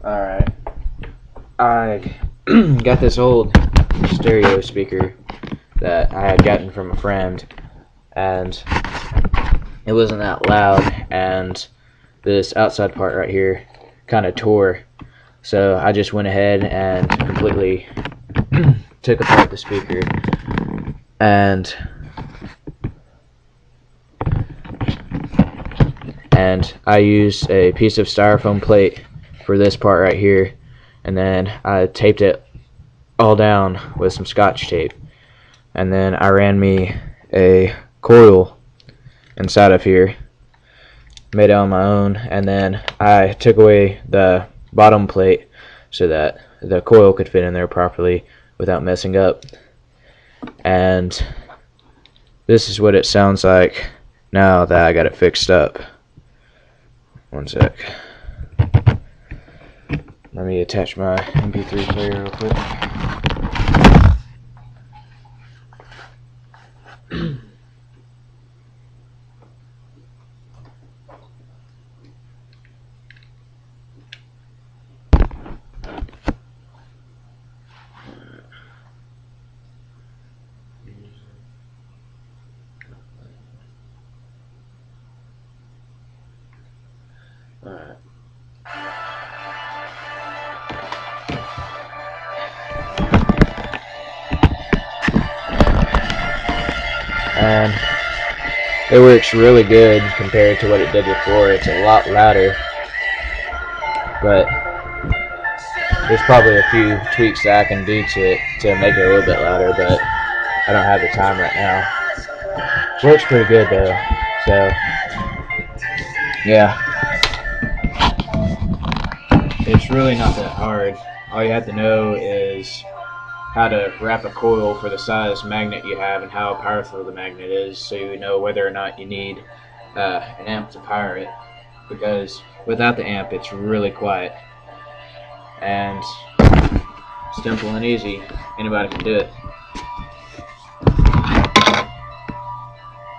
Alright. I got this old stereo speaker that I had gotten from a friend, and it wasn't that loud, and this outside part right here kind of tore. So I just went ahead and completely took apart the speaker, and I used a piece of styrofoam plate for this part right here, and then I taped it all down with some scotch tape, and then I ran me a coil inside of here, made it on my own, and then I took away the bottom plate so that the coil could fit in there properly without messing up. And this is what it sounds like now that I got it fixed up. One sec. Let me attach my MP3 player real quick. Alright. And it works really good compared to what it did before. It's a lot louder, but there's probably a few tweaks that I can do to it to make it a little bit louder, but I don't have the time right now. Works pretty good though, so yeah. It's really not that hard. All you have to know is how to wrap a coil for the size magnet you have and how powerful the magnet is, so you know whether or not you need an amp to power it, because without the amp it's really quiet. And it's simple and easy. Anybody can do it.